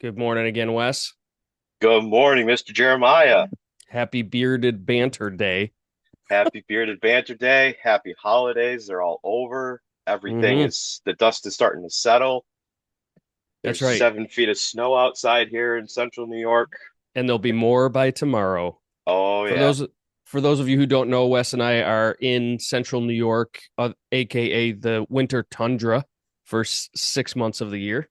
Good morning again, Wes. Good morning, Mr. Jeremiah. Happy bearded banter day. Happy Bearded Banter Day. Happy holidays. They're all over. Hmm. The dust is starting to settle. That's There's right. 7 feet of snow outside here in central New York. And there'll be more by tomorrow. Oh, For yeah. those for those of you who don't know, Wes and I are in central New York, aka the winter tundra, for 6 months of the year.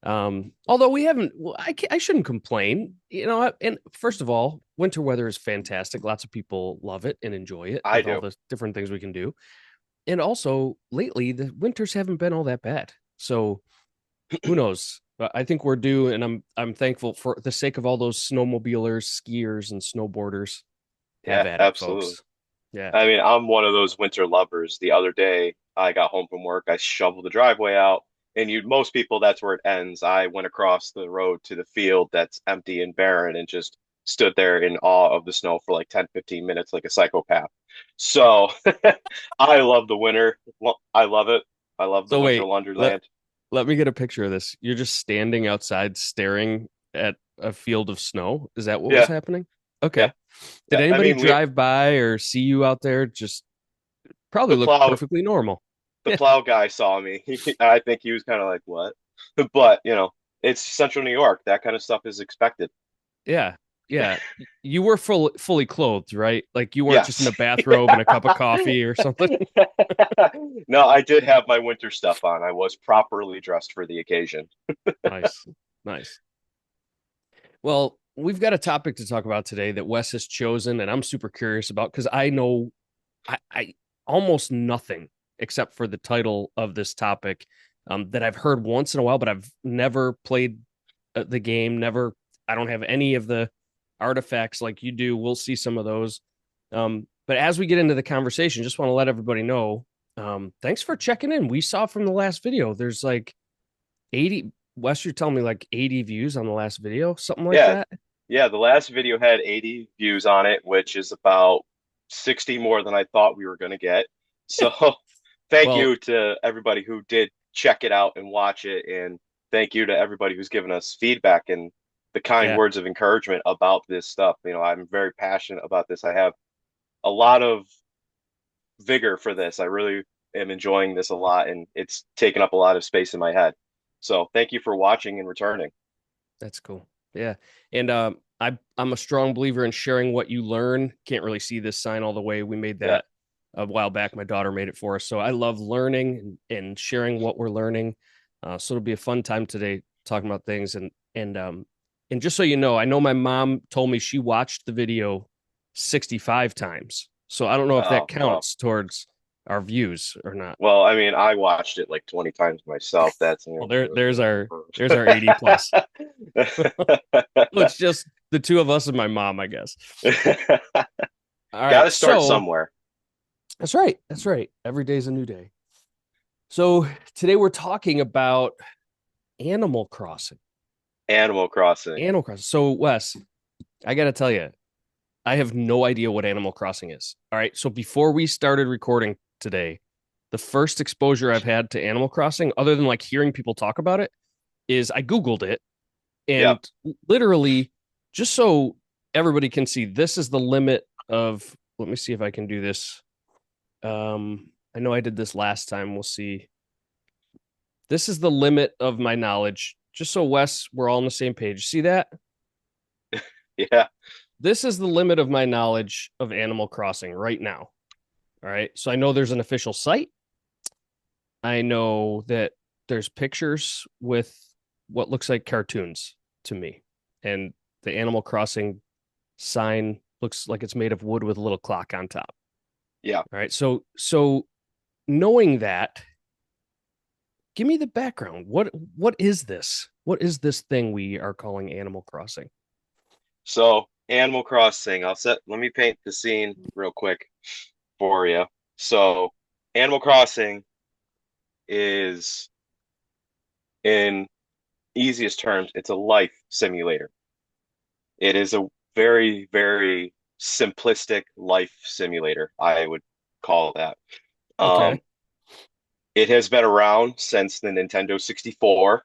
Although we haven't, well, I shouldn't complain. And first of all, winter weather is fantastic. Lots of people love it and enjoy it I with all do. the different things we can do. And also, lately, the winters haven't been all that bad. So who knows? But I think we're due, and I'm thankful for the sake of all those snowmobilers, skiers, and snowboarders. Have Yeah, at it, absolutely. folks. Yeah. I mean, I'm one of those winter lovers. The other day, I got home from work. I shoveled the driveway out, and most people, that's where it ends. I went across the road to the field that's empty and barren and just stood there in awe of the snow for like 10, 15 minutes like a psychopath. So I love the winter. I love it. I love the So winter wait, let wonderland. let me get a picture of this. You're just standing outside staring at a field of snow. Is that what was Yeah, happening? yeah, Okay. Did yeah. I anybody mean, we drive by or see you out there? Just probably the looked plow perfectly normal. the plow guy saw me. I think he was kind of like, "What?" But it's Central New York. That kind of stuff is expected. Yeah. Yeah. You were fully clothed, right? Like you weren't just in Yes. a bathrobe and a cup of coffee or something. No, I did have my winter stuff on. I was properly dressed for the occasion. Nice. Nice. Well, we've got a topic to talk about today that Wes has chosen, and I'm super curious about because I know I almost nothing except for the title of this topic that I've heard once in a while, but I've never played the game. Never, I don't have any of the artifacts like you do. We'll see some of those. But as we get into the conversation, just want to let everybody know. Thanks for checking in. We saw from the last video, there's like 80. Wes, you're telling me like 80 views on the last video, something like Yeah, that. yeah. The last video had 80 views on it, which is about 60 more than I thought we were going to get. So thank Well, you to everybody who did check it out and watch it. And thank you to everybody who's given us feedback and the kind yeah, words of encouragement about this stuff. I'm very passionate about this. I have a lot of vigor for this. I really am enjoying this a lot, and it's taken up a lot of space in my head. So thank you for watching and returning. that's cool. Yeah. And I'm a strong believer in sharing what you learn. Can't really see this sign all the way. We made Yeah. that a while back. My daughter made it for us. So I love learning and sharing what we're learning. So it'll be a fun time today talking about things and just so you know, I know my mom told me she watched the video 65 times. So I don't know if that Oh, well. counts towards our views or not. Well, I mean, I watched it like 20 times myself. That's, Well, there's our 80 plus. Well, it's just the two of us and my mom, I guess. All Got right. to start So somewhere. that's right. That's right. Every day's a new day. So today we're talking about Animal Crossing. Animal Crossing. Animal Crossing. So, Wes, I got to tell you, I have no idea what Animal Crossing is. All right. So before we started recording today, the first exposure I've had to Animal Crossing, other than like hearing people talk about it, is I Googled it Yeah. and literally just so everybody can see, this is the limit of, let me see if I can do this. I know I did this last time. We'll see. This is the limit of my knowledge. Just so Wes, we're all on the same page. See that? Yeah. This is the limit of my knowledge of Animal Crossing right now. All right. So I know there's an official site. I know that there's pictures with what looks like cartoons to me. And the Animal Crossing sign looks like it's made of wood with a little clock on top. Yeah. All right. So knowing that, give me the background. What is this? What is this thing we are calling Animal Crossing? So, Animal Crossing, let me paint the scene real quick for you. So, Animal Crossing is, in easiest terms, it's a life simulator. It is a very, very simplistic life simulator, I would call that. Okay. Um, it has been around since the Nintendo 64.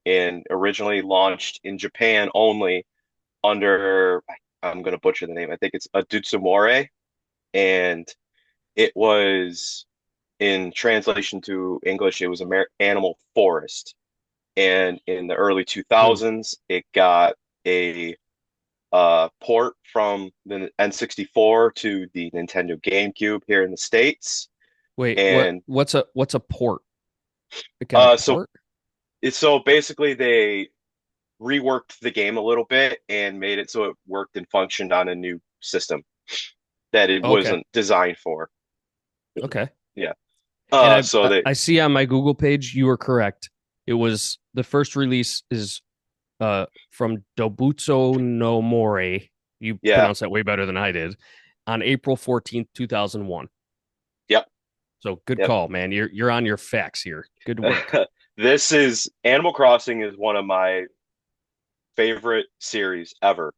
and originally launched in Japan only under, I'm going to butcher the name. I think it's Adutsumore, and it was in translation to English, it was Animal Forest. And in the early Hmm. 2000s, it got a port from the N64 to the Nintendo GameCube here in the States. Wait, And what's a port? It got a uh, so port? so basically they reworked the game a little bit and made it so it worked and functioned on a new system that it Okay. wasn't designed for. Okay. Yeah. And So they, I see on my Google page you were correct. It was the first release is from Dobutsu no More. You yeah, pronounced that way better than I did. On April 14th, 2001. yep, So good yep. call, man. You're on your facts here. Good work. This is Animal Crossing is one of my favorite series ever,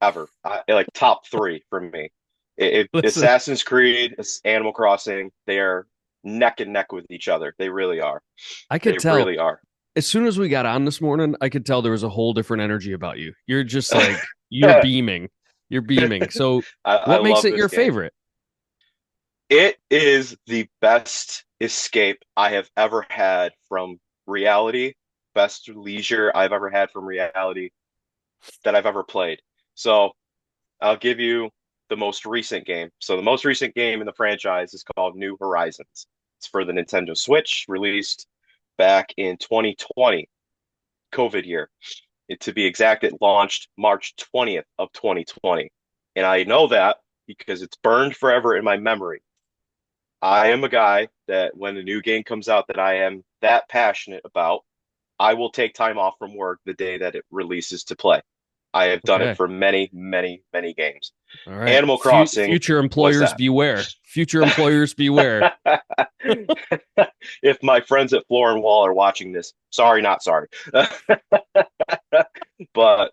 ever. Like top three for me. Listen, Assassin's Creed, Animal Crossing, they are neck and neck with each other. They really are. I could They tell really are. as soon as we got on this morning, I could tell there was a whole different energy about you. You're just like you're beaming. You're beaming. So I what makes love it this your game. favorite? It is the best escape I have ever had from reality, best leisure I've ever had from reality that I've ever played. So I'll give you the most recent game. So the most recent game in the franchise is called New Horizons. It's for the Nintendo Switch, released back in 2020, COVID year. To be exact, it launched March 20th of 2020. And I know that because it's burned forever in my memory. I am a guy that when a new game comes out that I am that passionate about, I will take time off from work the day that it releases to play. I have done it Okay. for many, many, many games. All right. Animal Crossing Future was employers that. beware. Future employers beware. If my friends at Floor and Wall are watching this, sorry, not sorry. But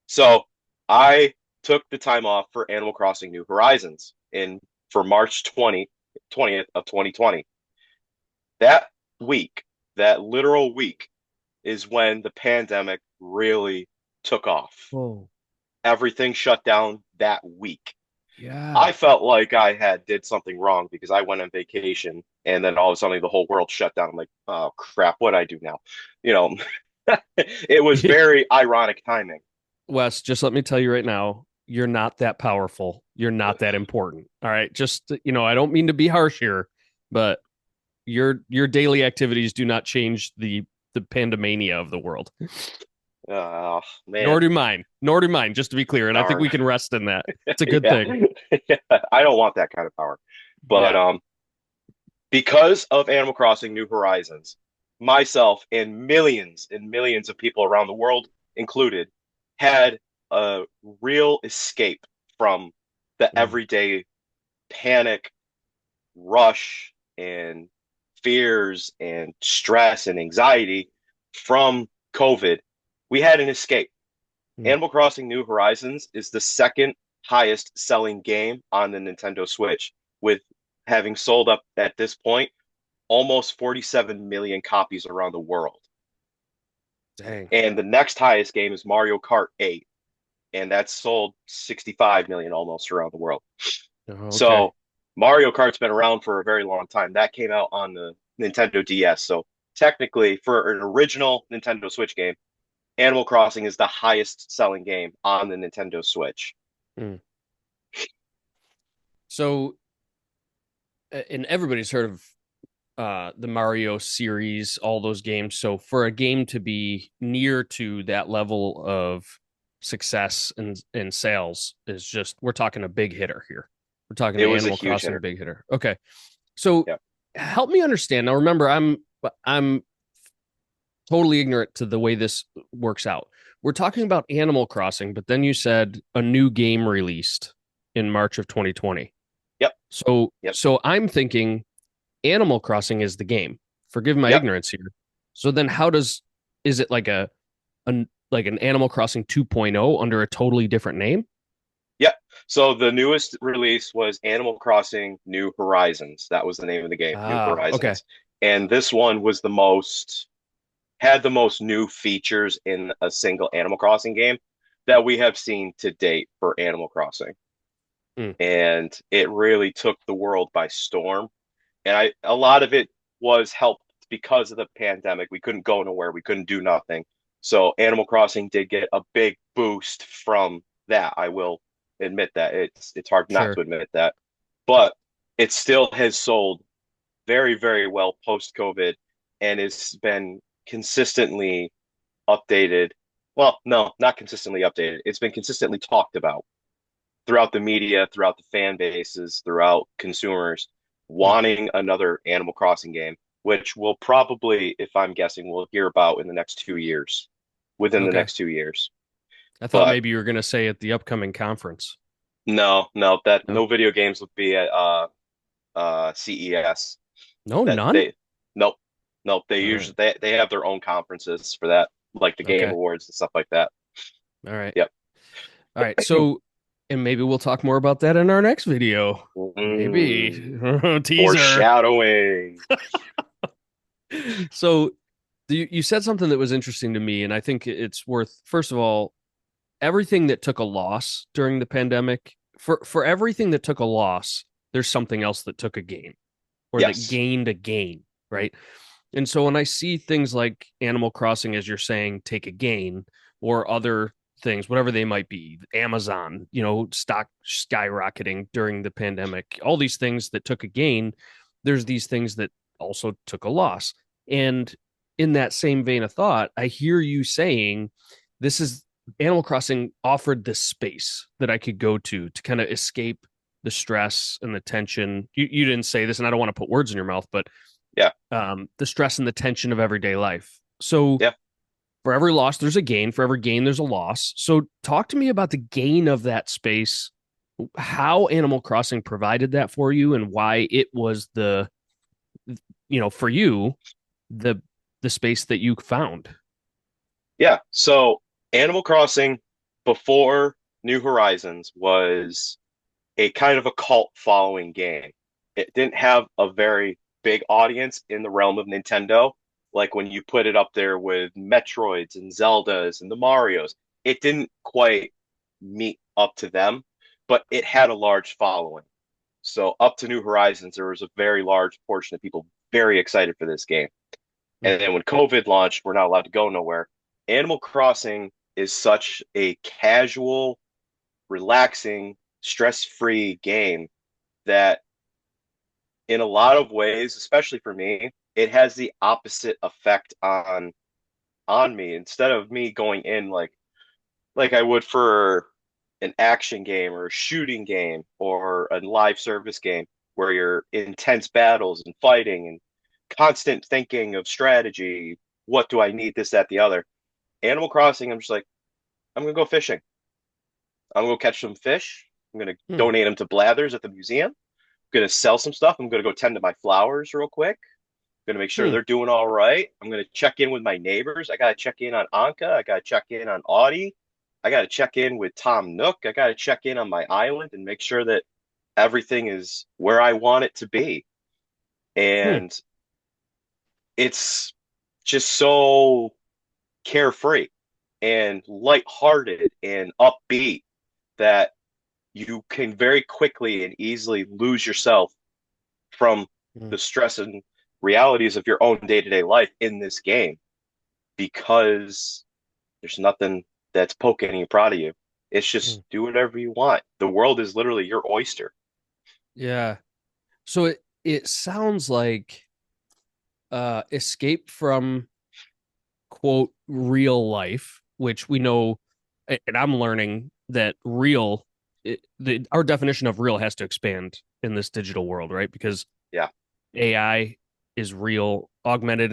so I took the time off for Animal Crossing New Horizons in for March 20th of 2020. That week, that literal week, is when the pandemic really took off. Oh, Everything shut down that week. I yeah. felt like I had did something wrong because I went on vacation and then all of a sudden the whole world shut down. I'm like, oh crap, what do I do now? You know, it was very ironic timing. Wes, just let me tell you right now, you're not that powerful. You're not that important. All right. Just, I don't mean to be harsh here, but your daily activities do not change the pandemania of the world. Oh Nor man. do mine. Nor do mine, just to be clear. And I think Darn. we can rest in that. It's a good Yeah. thing. Yeah. I don't want that kind of power. But Yeah. because of Animal Crossing New Horizons, myself and millions of people around the world included had a real escape from the Mm. everyday panic, rush, and fears and stress and anxiety from COVID. We had an escape. Mm. Animal Crossing New Horizons is the second highest selling game on the Nintendo Switch, with having sold up at this point almost 47 million copies around the world. Dang. And the next highest game is Mario Kart 8, and that's sold 65 million almost around the world. Oh, okay. So Mario Kart's been around for a very long time. That came out on the Nintendo DS. So technically, for an original Nintendo Switch game, Animal Crossing is the highest selling game on the Nintendo Switch. Mm. So, and everybody's heard of the Mario series, all those games. So for a game to be near to that level of success and sales is just we're talking a big hitter here. We're talking It the was a Animal huge Crossing hitter. big hitter. Okay. So Yeah. help me understand. Now remember, I'm totally ignorant to the way this works out. We're talking about Animal Crossing, but then you said a new game released in March of 2020. Yep. So Yep. so I'm thinking Animal Crossing is the game. Forgive my Yep. ignorance here. So then how does is it like like an Animal Crossing 2.0 under a totally different name? Yep. So the newest release was Animal Crossing New Horizons. That was the name of the game, New Ah, okay. Horizons. And this one was the most had the most new features in a single Animal Crossing game that we have seen to date for Animal Crossing. Hmm. And it really took the world by storm. And a lot of it was helped because of the pandemic. We couldn't go nowhere, we couldn't do nothing. So Animal Crossing did get a big boost from that. I will admit that. It's hard not Sure. to admit that. But it still has sold very, very well post COVID and it's been consistently updated. Well, no, not consistently updated. It's been consistently talked about throughout the media, throughout the fan bases, throughout consumers Hmm. wanting another Animal Crossing game, which we'll probably, if I'm guessing, we'll hear about in the next 2 years, within the Okay. next 2 years. I thought But maybe you were going to say at the upcoming conference. no, no, that No, no video games would be at CES. no, That none. they nope, nope. They All right. usually they have their own conferences for that, like the Game Okay. Awards and stuff like that. All right. Yep. All right. So, and maybe we'll talk more about that in our next video. Maybe. Mm, Teaser. foreshadowing. So, you said something that was interesting to me, and I think it's worth, first of all, everything that took a loss during the pandemic, for everything that took a loss, there's something else that took a gain or that Yes. gained a gain, right? And so when I see things like Animal Crossing, as you're saying, take a gain, or other things, whatever they might be, Amazon, stock skyrocketing during the pandemic, all these things that took a gain, there's these things that also took a loss. And in that same vein of thought, I hear you saying this is Animal Crossing offered this space that I could go to kind of escape the stress and the tension. You didn't say this, and I don't want to put words in your mouth, but Yeah. the stress and the tension of everyday life. So Yeah. for every loss, there's a gain. For every gain, there's a loss. So talk to me about the gain of that space, how Animal Crossing provided that for you, and why it was for you, the the space that you found. Yeah. So Animal Crossing before New Horizons was a kind of a cult following game. It didn't have a very big audience in the realm of Nintendo. Like when you put it up there with Metroids and Zeldas and the Marios, it didn't quite meet up to them, but it had a large following. So up to New Horizons, there was a very large portion of people very excited for this game. Mm, And then when COVID launched, we're not allowed to go nowhere. Animal Crossing is such a casual, relaxing, stress-free game that in a lot of ways, especially for me, it has the opposite effect on me. Instead of me going in like I would for an action game or a shooting game or a live service game where you're intense battles and fighting and constant thinking of strategy, what do I need, this, that, the other. Animal Crossing, I'm just like, I'm gonna go fishing. I'm gonna go catch some fish. I'm gonna mm, donate them to Blathers at the museum. I'm gonna sell some stuff. I'm gonna go tend to my flowers real quick. I'm gonna make sure mm, they're doing all right. I'm gonna check in with my neighbors. I gotta check in on Anka. I gotta check in on Audie. I gotta check in with Tom Nook. I gotta check in on my island and make sure that everything is where I want it to be. mm, And it's just so carefree and lighthearted and upbeat that you can very quickly and easily lose yourself from mm, the stress and realities of your own day-to-day life in this game because there's nothing that's poking you proud of you. It's just mm. do whatever you want. The world is literally your oyster. Yeah. So it sounds like escape from quote real life, which we know, and I'm learning that our definition of real has to expand in this digital world, right? Because Yeah. AI is real, augmented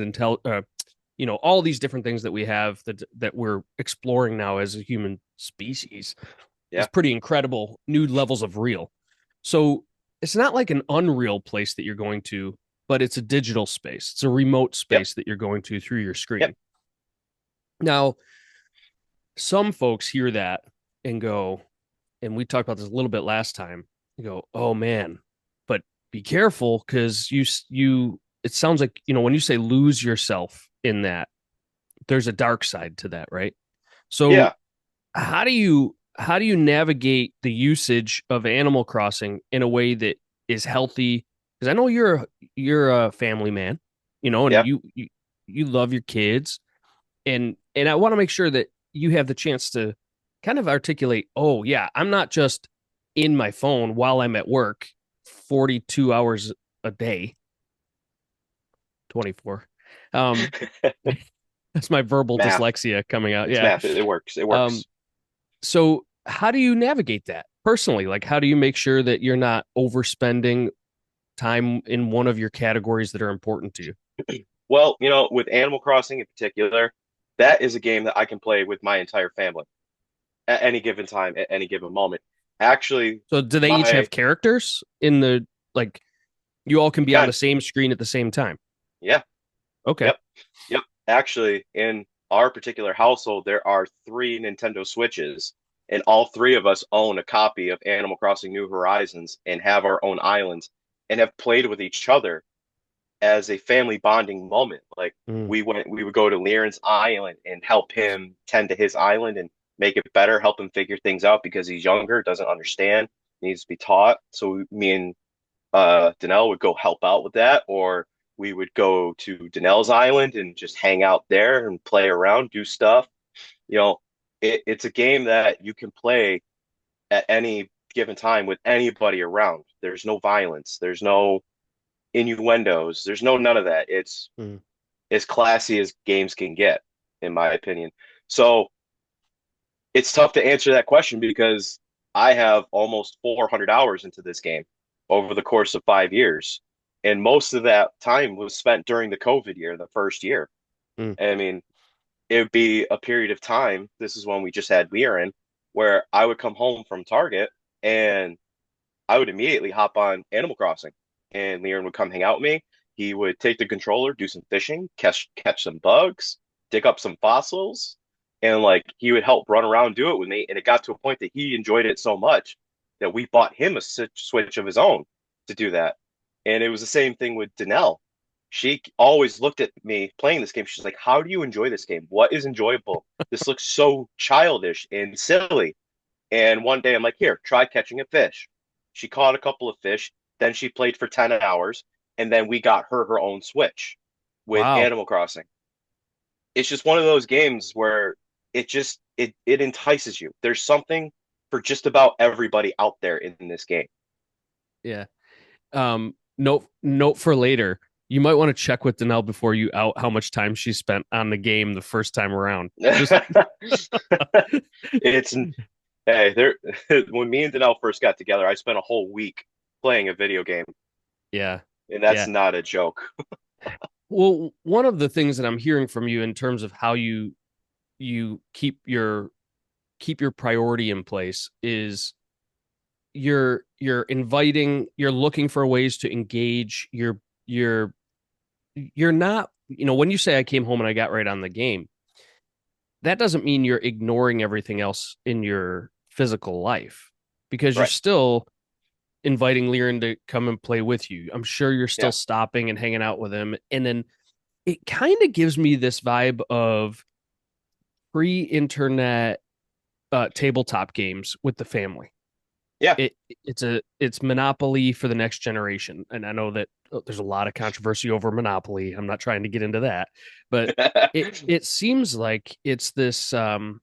all these different things that we have that we're exploring now as a human species is Yeah. pretty incredible. New levels of real. So it's not like an unreal place that you're going to, but it's a digital space. It's a remote Yep. space that you're going to through your Yep. screen. Now, some folks hear that and go, and we talked about this a little bit last time. You go, oh man, but be careful because it sounds like when you say lose yourself in that, there's a dark side to that, right? So Yeah, how do you navigate the usage of Animal Crossing in a way that is healthy? Because I know you're a family man, and yeah. you love your kids, and I want to make sure that you have the chance to kind of articulate, oh yeah, I'm not just in my phone while I'm at work 42 hours a day, 24. Um, that's my verbal Math. dyslexia coming out. It's Yeah. math. It works. It Um, works. so how do you navigate that personally? Like, how do you make sure that you're not overspending time in one of your categories that are important to you? Well, with Animal Crossing in particular, that is a game that I can play with my entire family at any given time, at any given moment. Actually, So do they each my have characters in the like you all can you be on can. the same screen at the same time? Yeah. Okay. Yep. Yep. Actually, in our particular household, there are three Nintendo Switches, and all three of us own a copy of Animal Crossing New Horizons and have our own islands and have played with each other as a family bonding moment. Like Mm, we would go to Liren's island and help him tend to his island and make it better, help him figure things out because he's younger, doesn't understand, needs to be taught. So me and Danelle would go help out with that, or we would go to Danelle's island and just hang out there and play around, do stuff. You know, it's a game that you can play at any given time with anybody around. There's no violence. There's no innuendos. There's no none of that. It's mm. as classy as games can get, in my opinion. So it's tough to answer that question because I have almost 400 hours into this game over the course of 5 years. And most of that time was spent during the COVID year, the first year. Mm. I mean, it would be a period of time. This is when we just had Lear in, where I would come home from Target and I would immediately hop on Animal Crossing, and Leon would come hang out with me. He would take the controller, do some fishing, catch some bugs, dig up some fossils, and like he would help run around and do it with me. And it got to a point that he enjoyed it so much that we bought him a Switch of his own to do that. And it was the same thing with Danelle. She always looked at me playing this game. She's like, "How do you enjoy this game? What is enjoyable? This looks so childish and silly." And one day I'm like, here, try catching a fish. She caught a couple of fish. Then she played for 10 hours. And then we got her own Switch with Wow. Animal Crossing. It's just one of those games where it entices you. There's something for just about everybody out there in this game. Yeah. Note for later. You might want to check with Danelle before you out how much time she spent on the game the first time around. Just It's hey, there when me and Danelle first got together, I spent a whole week playing a video game, yeah. and that's Yeah. not a joke. Well, one of the things that I'm hearing from you in terms of how you keep your priority in place is you're looking for ways to engage you're not when you say I came home and I got right on the game, that doesn't mean you're ignoring everything else in your physical life because you're Right. still inviting Liren to come and play with you. I'm sure you're still Yeah. stopping and hanging out with him. And then it kind of gives me this vibe of pre-internet tabletop games with the family. Yeah. It's Monopoly for the next generation, and I know that there's a lot of controversy over Monopoly. I'm not trying to get into that, but it seems like it's this, and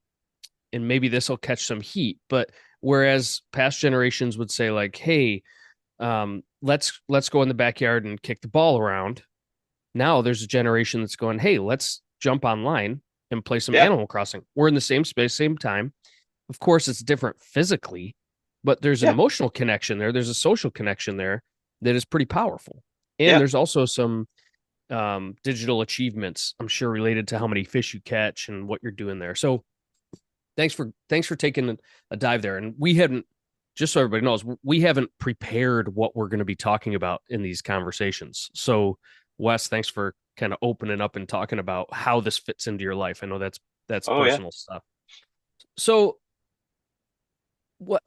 maybe this will catch some heat. But whereas past generations would say like, "Hey, let's go in the backyard and kick the ball around," now there's a generation that's going, "Hey, let's jump online and play some Yeah. Animal Crossing." We're in the same space, same time. Of course, it's different physically, but there's an Yeah. emotional connection there. There's a social connection there that is pretty powerful. And Yeah. there's also some digital achievements, I'm sure, related to how many fish you catch and what you're doing there. So thanks for taking a dive there. And we hadn't, just so everybody knows, we haven't prepared what we're going to be talking about in these conversations. So Wes, thanks for kind of opening up and talking about how this fits into your life. I know that's Oh yeah. personal stuff. So what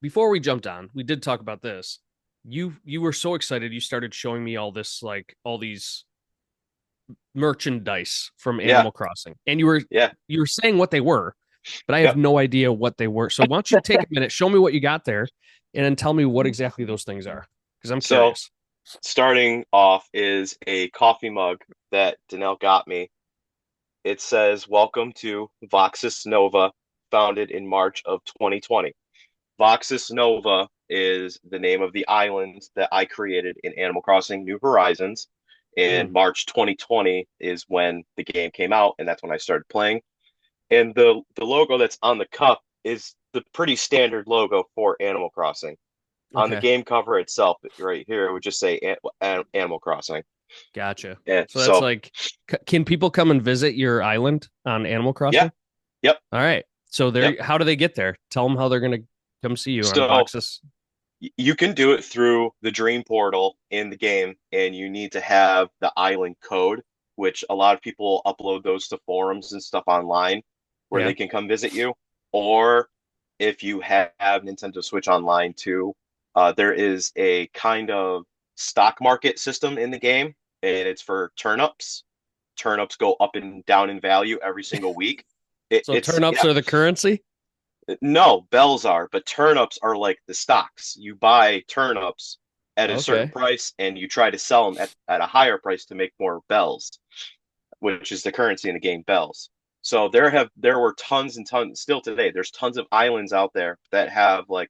before we jumped on, we did talk about this. You were so excited you started showing me all this, like all these merchandise from Yeah, Animal Crossing, and you were saying what they were, but I have yep. no idea what they were. So why don't you take a minute, show me what you got there, and then tell me what exactly those things are, because I'm So curious. starting off is a coffee mug that Danelle got me. It says, "Welcome to Voxus Nova, founded in March of 2020." Voxus Nova is the name of the island that I created in Animal Crossing New Horizons. Hmm. And March 2020 is when the game came out, and that's when I started playing. And the logo that's on the cup is the pretty standard logo for Animal Crossing. On the Okay, game cover itself, right here, it would just say Animal Crossing. gotcha. Yeah, So that's so like, can people come and visit your island on Animal yeah, Crossing? yep, All right. So yep. how do they get there? Tell them how they're gonna come see you on So Voxus. you can do it through the Dream Portal in the game, and you need to have the island code, which a lot of people upload those to forums and stuff online where Yeah. they can come visit you. Or if you have Nintendo Switch Online too, there is a kind of stock market system in the game, and it's for turnips. Turnips go up and down in value every single week. So It's turnips yeah, are the currency. no, bells are, but turnips are like the stocks. You buy turnips at a certain Okay. price and you try to sell them at a higher price to make more bells, which is the currency in the game, bells. So there were tons and tons still today. There's tons of islands out there that have like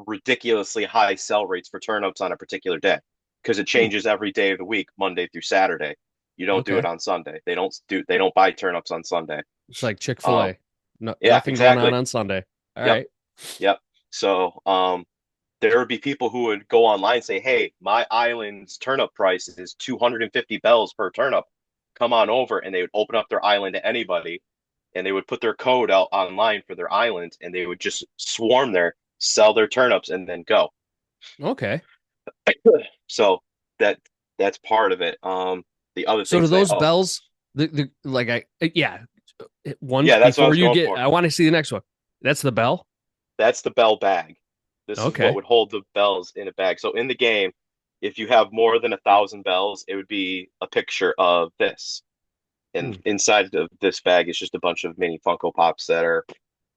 ridiculously high sell rates for turnips on a particular day because it Hmm. changes every day of the week, Monday through Saturday. You don't do it Okay. on Sunday. They don't buy turnips on Sunday. It's like Um, Chick-fil-A. No, yeah, nothing going exactly. on Sunday. All Yep. right. Yep. So, there would be people who would go online and say, "Hey, my island's turnip price is 250 bells per turnip. Come on over." And they would open up their island to anybody and they would put their code out online for their island and they would just swarm there, sell their turnips and then go. Okay. So that that's part of it. The other So do things they those oh bells, the like yeah, one yeah, that's what I before was you going get, for. I want to see the next one. That's the bell. That's the bell bag. This is what Okay. would hold the bells in a bag. So in the game, if you have more than 1,000 bells, it would be a picture of this. And Hmm. inside of this bag is just a bunch of mini Funko Pops that are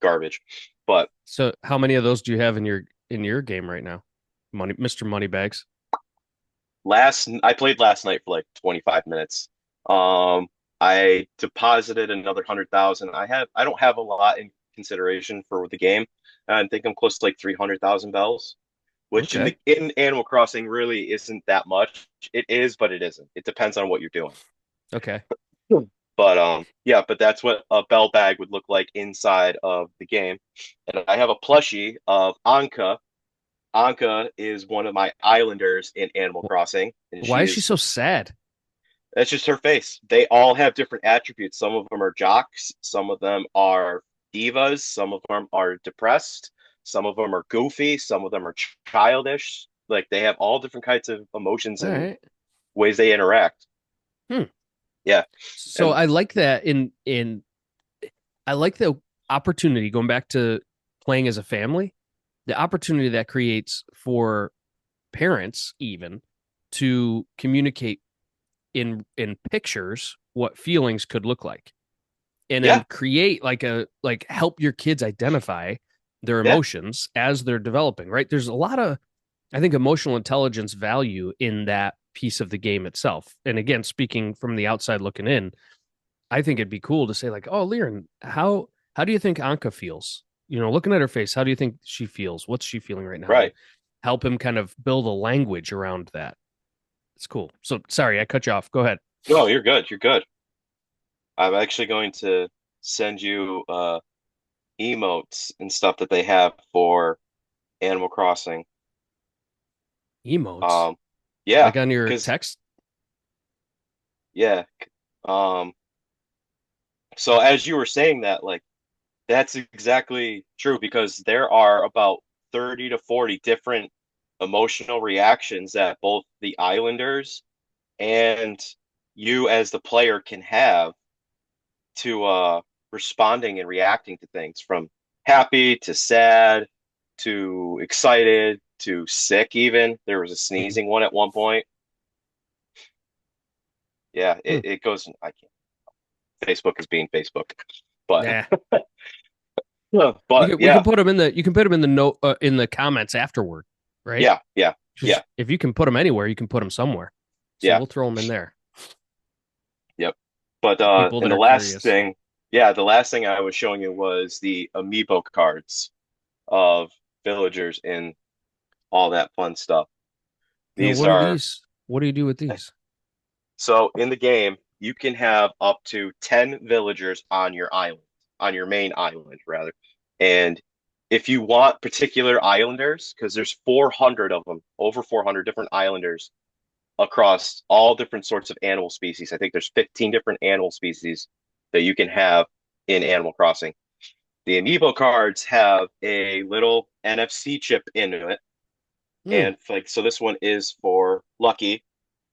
garbage. But So how many of those do you have in your game right now? Mr. Moneybags. I played last night for like 25 minutes. Um, I deposited another 100,000. I don't have a lot in consideration for the game. I think I'm close to like 300,000 bells, which Okay. in Animal Crossing really isn't that much. It is, but it isn't. It depends on what you're doing. Okay. Hmm. But yeah, but that's what a bell bag would look like inside of the game. And I have a plushie of Anka. Anka is one of my islanders in Animal Crossing, and Why she is she is so sad? that's just her face. They all have different attributes. Some of them are jocks, some of them are divas, some of them are depressed, some of them are goofy, some of them are childish. Like they have all different kinds of emotions All and right. ways they interact. Hmm. Yeah. So And I like that in I like the opportunity going back to playing as a family, the opportunity that creates for parents even to communicate in pictures what feelings could look like, and yeah, then create like help your kids identify their yeah, emotions as they're developing, right? There's a lot of, I think, emotional intelligence value in that piece of the game itself. And again, speaking from the outside looking in, I think it'd be cool to say like, "Oh, Liren, how do you think Anka feels? You know, looking at her face, how do you think she feels? What's she feeling right now?" And right. help him kind of build a language around that. It's cool. So sorry, I cut you off. Go ahead. No, you're good. You're good. I'm actually going to send you emotes and stuff that they have for Animal Crossing. Emotes, Um, yeah, like on your because text. yeah. Um, so as you were saying that, like that's exactly true because there are about 30 to 40 different emotional reactions that both the Islanders and you as the player can have to responding and reacting to things from happy to sad to excited to sick even. There was a Mhm. sneezing one at one point. Yeah, Hmm. it goes. I can't. Facebook is being Facebook, but Yeah. but We can yeah, put them in the you can put them in the note in the comments afterward, right? yeah, yeah, Because yeah, if you can put them anywhere, you can put them somewhere. So yeah, we'll throw them in there yep. But for people and that the are last curious. thing, yeah, the last thing I was showing you was the amiibo cards of villagers and all that fun stuff. Now, These what are are these? What do you do with these? so in the game, you can have up to 10 villagers on your island, on your main island, rather. And if you want particular islanders, because there's 400 of them, over 400 different islanders across all different sorts of animal species. I think there's 15 different animal species that you can have in Animal Crossing. The amiibo cards have a little NFC chip in it. Hmm. And like, so this one is for Lucky.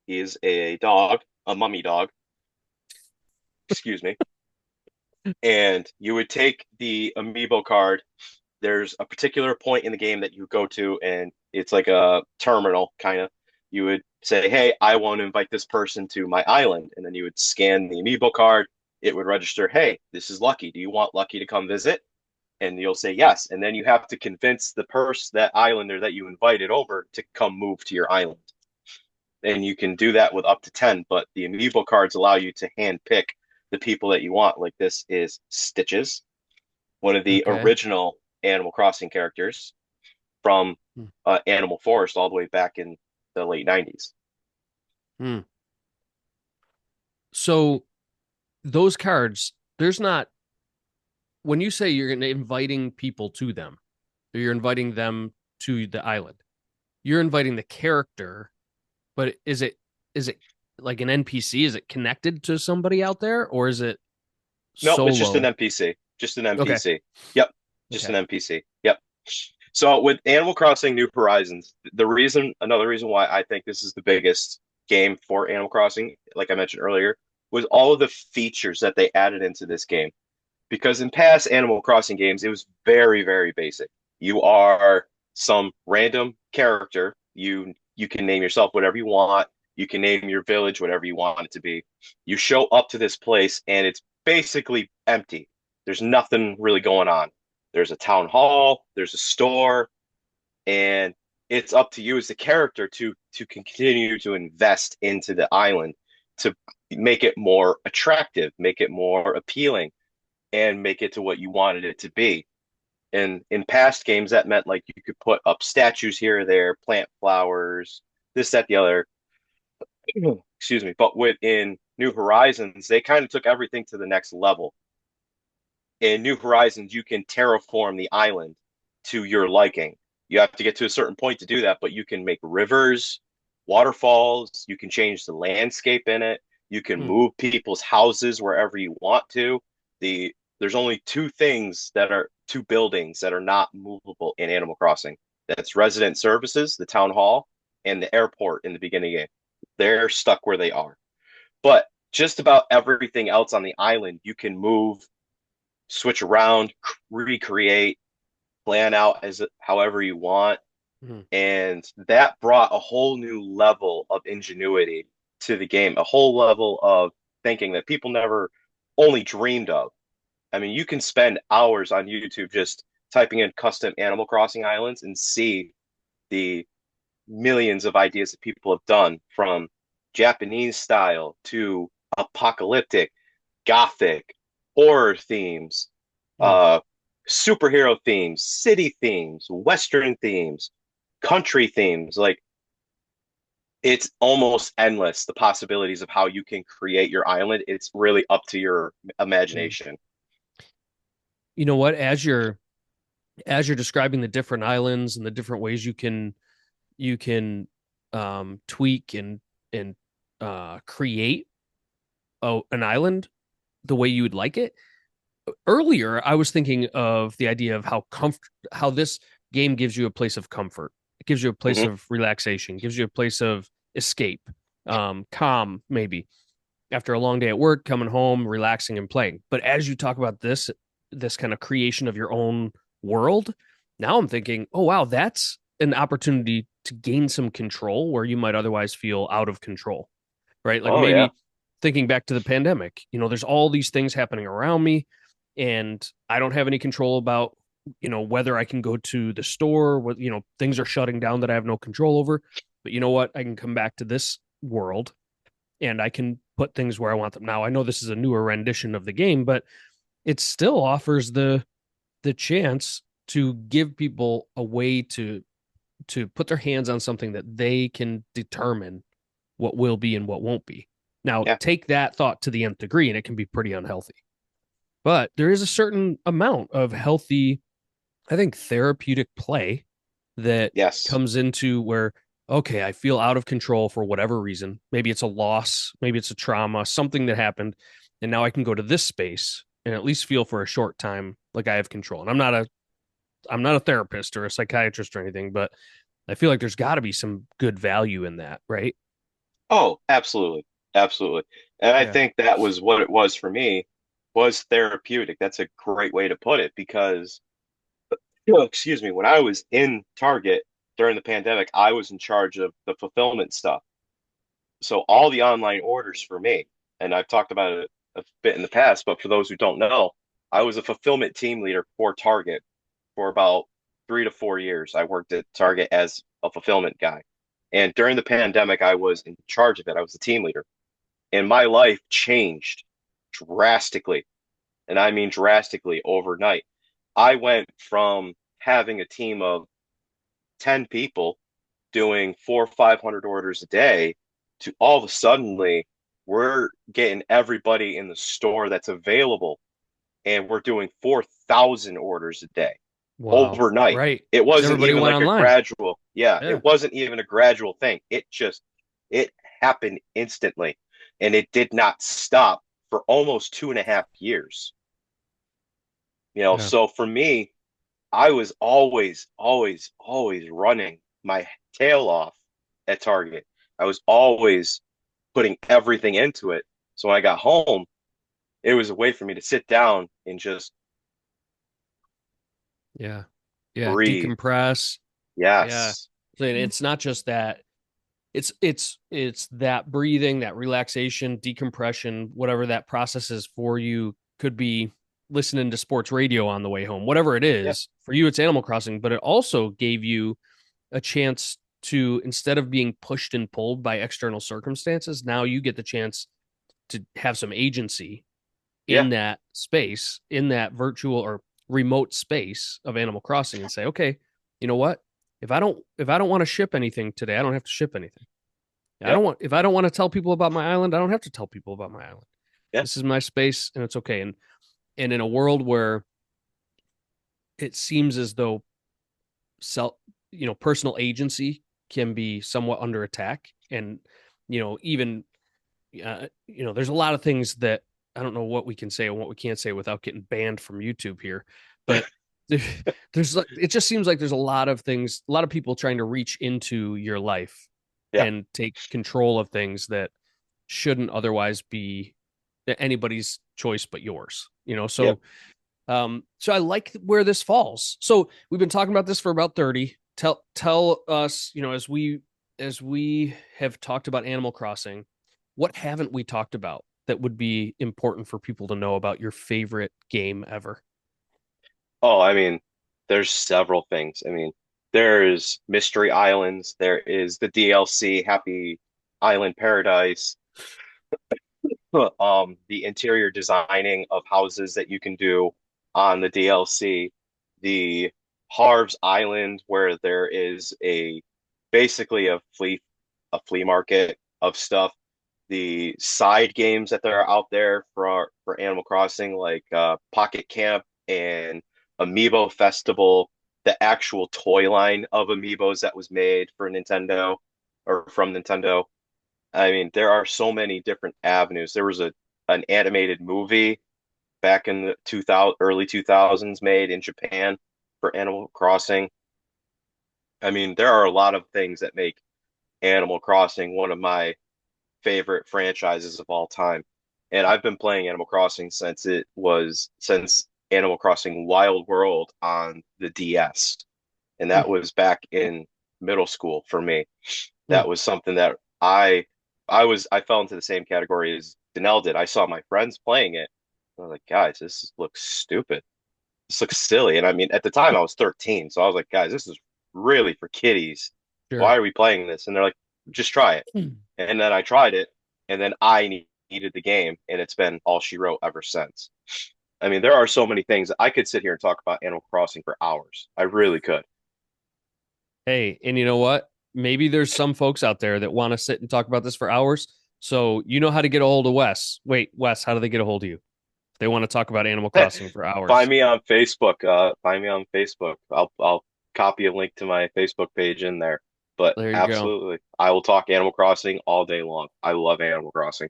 He's a dog, a mummy dog, excuse me. And you would take the amiibo card. There's a particular point in the game that you go to, and it's like a terminal kind of. You would say, "Hey, I want to invite this person to my island," and then you would scan the amiibo card. It would register, "Hey, this is Lucky. Do you want Lucky to come visit?" And you'll say yes, and then you have to convince the person, that islander that you invited over, to come move to your island. And you can do that with up to 10, but the amiibo cards allow you to hand pick the people that you want. Like this is Stitches, one of the Okay. original Animal Crossing characters from Hmm. Animal Forest all the way back in the late 90s. Hmm. So those cards, there's not when you say you're inviting people to them, or you're inviting them to the island, you're inviting the character, but is it like an NPC? Is it connected to somebody out there, or is it No, it's just an solo? NPC. Just an Okay. NPC. Yep. Just Okay. an NPC. Yep. So with Animal Crossing New Horizons, another reason why I think this is the biggest game for Animal Crossing, like I mentioned earlier, was all of the features that they added into this game. Because in past Animal Crossing games, it was very, very basic. You are some random character. You can name yourself whatever you want. You can name your village whatever you want it to be. You show up to this place and it's basically empty. There's nothing really going on. There's a town hall, there's a store, and it's up to you as the character to continue to invest into the island to make it more attractive, make it more appealing, and make it to what you wanted it to be. And in past games, that meant like you could put up statues here or there, plant flowers, this, that, the other. Excuse me. But within New Horizons, they kind of took everything to the next level. In New Horizons, you can terraform the island to your liking. You have to get to a certain point to do that, but you can make rivers, waterfalls, you can change the landscape in it, you can Hmm. move people's houses wherever you want to. There's only two buildings that are not movable in Animal Crossing. That's resident services, the town hall, and the airport in the beginning game. They're stuck where they are. But just about everything else on the island, you can move, switch around, recreate, plan out as however you want. Hmm. And that brought a whole new level of ingenuity to the game, a whole level of thinking that people never only dreamed of. I mean, you can spend hours on YouTube just typing in custom Animal Crossing islands and see the millions of ideas that people have done, from Japanese style to apocalyptic, gothic, horror themes, Hmm. uh, superhero themes, city themes, western themes, country themes. Like, it's almost endless, the possibilities of how you can create your island. It's really up to your Hmm. imagination. You know what? As you're describing the different islands and the different ways you can tweak and create an island the way you would like it. Earlier, I was thinking of the idea of how this game gives you a place of comfort. It gives you a place Hmm. of relaxation, gives you a place of escape, calm, maybe after a long day at work, coming home, relaxing and playing. But as you talk about this kind of creation of your own world, now I'm thinking, oh wow, that's an opportunity to gain some control where you might otherwise feel out of control, right? Like Oh yeah. thinking back to the pandemic, there's all these things happening around me, and I don't have any control about, whether I can go to the store, what, things are shutting down that I have no control over. But you know what? I can come back to this world and I can put things where I want them. Now, I know this is a newer rendition of the game, but it still offers the chance to give people a way to put their hands on something that they can determine what will be and what won't be. Now, Yeah. take that thought to the nth degree, and it can be pretty unhealthy. But there is a certain amount of healthy, I think, therapeutic play that Yes. comes into where, okay, I feel out of control for whatever reason. Maybe it's a loss, maybe it's a trauma, something that happened. And now I can go to this space and at least feel for a short time like I have control. And I'm not a therapist or a psychiatrist or anything, but I feel like there's got to be some good value in that, right? Oh, absolutely. Absolutely. And I Yeah. think that was what it was for me, was therapeutic. That's a great way to put it because, excuse me, when I was in Target during the pandemic, I was in charge of the fulfillment stuff. So all the online orders for me, and I've talked about it a bit in the past, but for those who don't know, I was a fulfillment team leader for Target for about 3 to 4 years. I worked at Target as a fulfillment guy. And during the pandemic, I was in charge of it. I was the team leader. And my life changed drastically. And I mean drastically overnight. I went from having a team of 10 people doing 400 or 500 orders a day to all of a suddenly we're getting everybody in the store that's available and we're doing 4,000 orders a day Wow. overnight. Right. It Because wasn't everybody even went like a online. gradual, yeah, Yeah. it wasn't even a gradual thing. It happened instantly and it did not stop for almost 2.5 years. Yeah. So for me, I was always, always, always running my tail off at Target. I was always putting everything into it. So when I got home, it was a way for me to sit down and just Yeah. Yeah. breathe. Decompress. Yeah. Yes. So it's not just that. It's that breathing, that relaxation, decompression, whatever that process is for you. Could be listening to sports radio on the way home, whatever it Yeah. is. For you, it's Animal Crossing, but it also gave you a chance to, instead of being pushed and pulled by external circumstances, now you get the chance to have some agency Yeah. in that space, in that virtual or remote space of Animal Crossing, and say, okay, you know what? If I don't want to ship anything today, I don't have to ship anything. I Yep. don't want if I don't want to tell people about my island, I don't have to tell people about my island. Yeah. This is my space and it's okay. And in a world where it seems as though self personal agency can be somewhat under attack, and even there's a lot of things that I don't know what we can say and what we can't say without getting banned from YouTube here. But there's like, it just seems like there's a lot of things, a lot of people trying to reach into your life Yeah. and take control of things that shouldn't otherwise be anybody's choice but yours. Yep. So I like where this falls. So we've been talking about this for about 30. Tell us, as we have talked about Animal Crossing, what haven't we talked about that would be important for people to know about your favorite game ever? Oh, I mean, there's several things. I mean, there's Mystery Islands, there is the DLC Happy Island Paradise, the interior designing of houses that you can do on the DLC, the Harv's Island where there is a basically a flea market of stuff, the side games that there are out there for Animal Crossing like Pocket Camp and Amiibo Festival, the actual toy line of Amiibos that was made for Nintendo or from Nintendo. I mean, there are so many different avenues. There was an animated movie back in the 2000 early 2000s made in Japan for Animal Crossing. I mean, there are a lot of things that make Animal Crossing one of my favorite franchises of all time. And I've been playing Animal Crossing since Animal Crossing Wild World on the DS. And Hmm. that was back in middle school for me. Hmm. That was something that I fell into the same category as Danelle did. I saw my friends playing it. I was like, guys, this looks stupid. This looks silly. And I mean, at the time I was 13, so I was like, guys, this is really for kiddies. Sure. Why are we playing this? And they're like, just try it. And then I tried it, and then needed the game, and it's been all she wrote ever since. I mean, there are so many things I could sit here and talk about Animal Crossing for hours. I really could. Hey, and you know what? Maybe there's some folks out there that want to sit and talk about this for hours. So you know how to get a hold of Wes. Wait, Wes, how do they get a hold of you? If they want to talk about Animal Crossing for Find hours. me on Facebook. Find me on Facebook. I'll copy a link to my Facebook page in there. But There you go. absolutely, I will talk Animal Crossing all day long. I love Animal Crossing.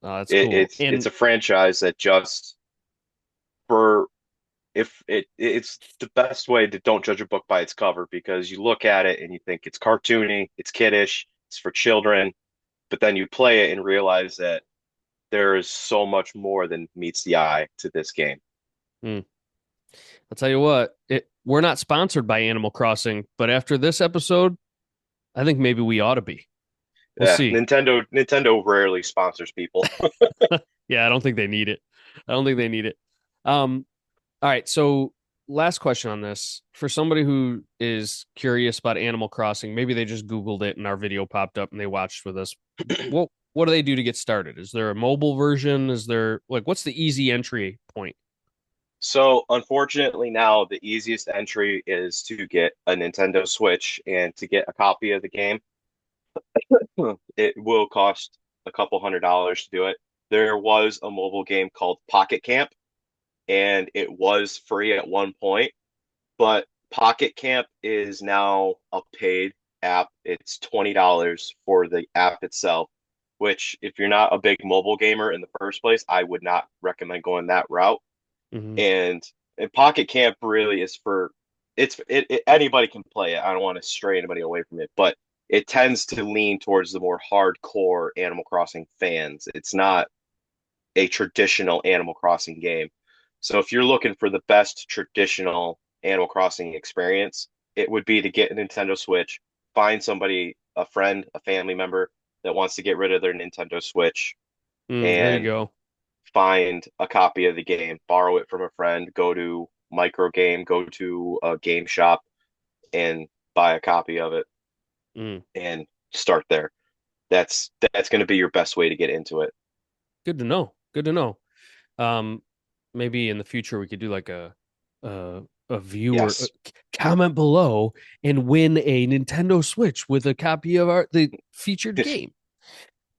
That's cool. It's And a franchise that just for if it's the best way to don't judge a book by its cover, because you look at it and you think it's cartoony, it's kiddish, it's for children, but then you play it and realize that there is so much more than meets the eye to this game. hmm, I'll tell you what, we're not sponsored by Animal Crossing, but after this episode, I think maybe we ought to be. We'll Yeah, see. Nintendo rarely sponsors people. Yeah, I don't think they need it. I don't think they need it. Um, all right, so last question on this. For somebody who is curious about Animal Crossing, maybe they just Googled it and our video popped up and they watched with us. What do they do to get started? Is there a mobile version? Is there like what's the easy entry point? So, unfortunately, now the easiest entry is to get a Nintendo Switch, and to get a copy of the game, it will cost a couple $100 to do it. There was a mobile game called Pocket Camp, and it was free at one point, but Pocket Camp is now a paid app. It's $20 for the app itself, which, if you're not a big mobile gamer in the first place, I would not recommend going that route. Hmm. And, Pocket Camp really is for anybody can play it. I don't want to stray anybody away from it, but it tends to lean towards the more hardcore Animal Crossing fans. It's not a traditional Animal Crossing game. So if you're looking for the best traditional Animal Crossing experience, it would be to get a Nintendo Switch, find somebody, a friend, a family member that wants to get rid of their Nintendo Switch, There you and go. find a copy of the game, borrow it from a friend, go to micro game, go to a game shop, and buy a copy of it Mm, and start there. That's going to be your best way to get into it. Good to know. Good to know. Um, Maybe in the future we could do like a viewer Yes. comment below and win a Nintendo Switch with a copy of the featured game.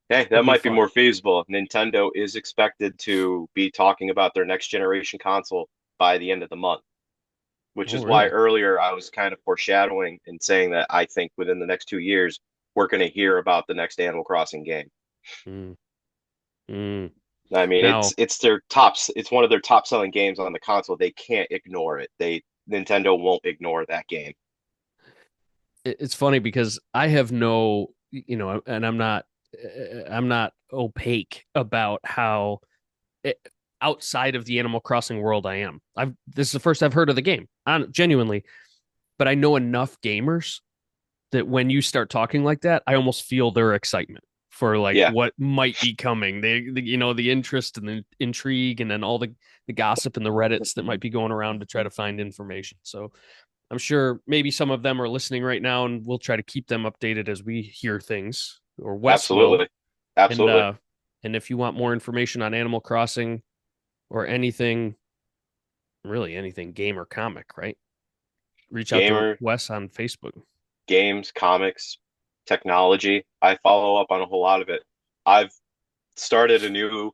Hey, that That'd be might be fun. more feasible. Nintendo is expected to be talking about their next generation console by the end of the month, which Oh, is why really? earlier I was kind of foreshadowing and saying that I think within the next 2 years, we're going to hear about the next Animal Crossing game. Mm, mm. I mean, Now, it's one of their top selling games on the console. They can't ignore it. Nintendo won't ignore that game. it's funny because I have no, and I'm not opaque about how it, outside of the Animal Crossing world I am. This is the first I've heard of the game, genuinely, but I know enough gamers that when you start talking like that, I almost feel their excitement for like Yeah, what might be coming. The interest and the intrigue, and then all the gossip and the Reddits that might be going around to try to find information. So I'm sure maybe some of them are listening right now, and we'll try to keep them updated as we hear things, or Wes will. absolutely. And Absolutely. uh, and if you want more information on Animal Crossing or anything, really anything game or comic, right? Reach out to Gamer, Wes on Facebook. games, comics, technology. I follow up on a whole lot of it. I've started a new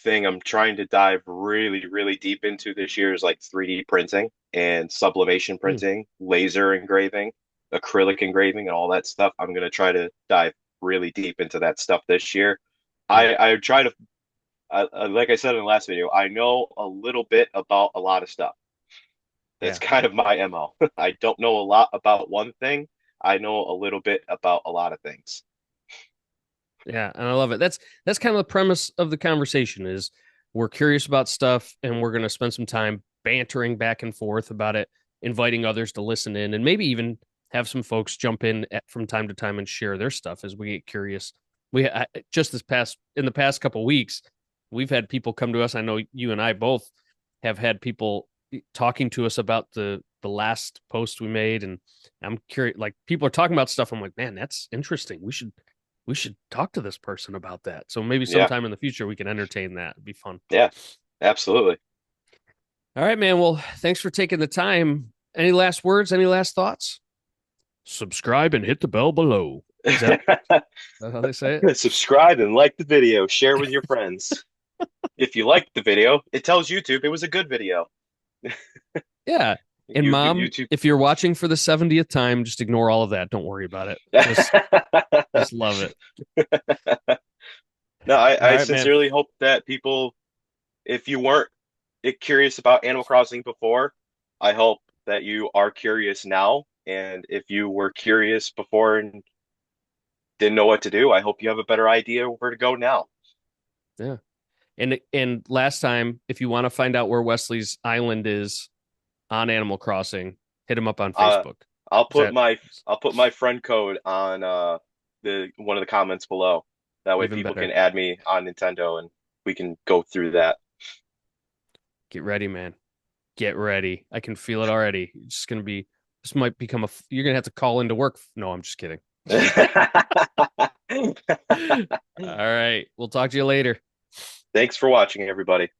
thing I'm trying to dive really, really deep into this year is like 3D printing and sublimation Hmm. printing, laser engraving, acrylic engraving, and all that stuff. I'm going to try to dive really deep into that stuff this year. Hmm. I try to, like I said in the last video, I know a little bit about a lot of stuff. That's Yeah. kind of my MO. I don't know a lot about one thing. I know a little bit about a lot of things. Yeah, and I love it. That's kind of the premise of the conversation is we're curious about stuff and we're going to spend some time bantering back and forth about it, inviting others to listen in, and maybe even have some folks jump in from time to time and share their stuff as we get curious. Just in the past couple weeks, we've had people come to us. I know you and I both have had people talking to us about the last post we made, and I'm curious. Like people are talking about stuff. I'm like, man, that's interesting. We should talk to this person about that. So maybe Yeah, sometime in the future we can entertain that. It'd be fun. yeah, absolutely. All right, man. Well, thanks for taking the time. Any last words? Any last thoughts? Subscribe and hit the bell below. Is that how they say it? Subscribe and like the video. Share with your friends. If you liked the video, it tells YouTube it was a good video. Yeah. And YouTube, mom, YouTube. if you're watching for the 70th time, just ignore all of that. Don't worry about it. Just love it. No, All I right, man. sincerely hope that people, if you weren't curious about Animal Crossing before, I hope that you are curious now. And if you were curious before and didn't know what to do, I hope you have a better idea where to go now. Yeah. And last time, if you want to find out where Wesley's island is on Animal Crossing, hit him up on Uh, Facebook. I'll Is that I'll put my friend code on the one of the comments below. That way even people can better? add me on Nintendo and we can go through that. Get ready, man. Get ready. I can feel it already. It's just gonna be. This might become you're gonna have to call into work. No, I'm just kidding. All right. We'll talk to you later. Thanks for watching, everybody.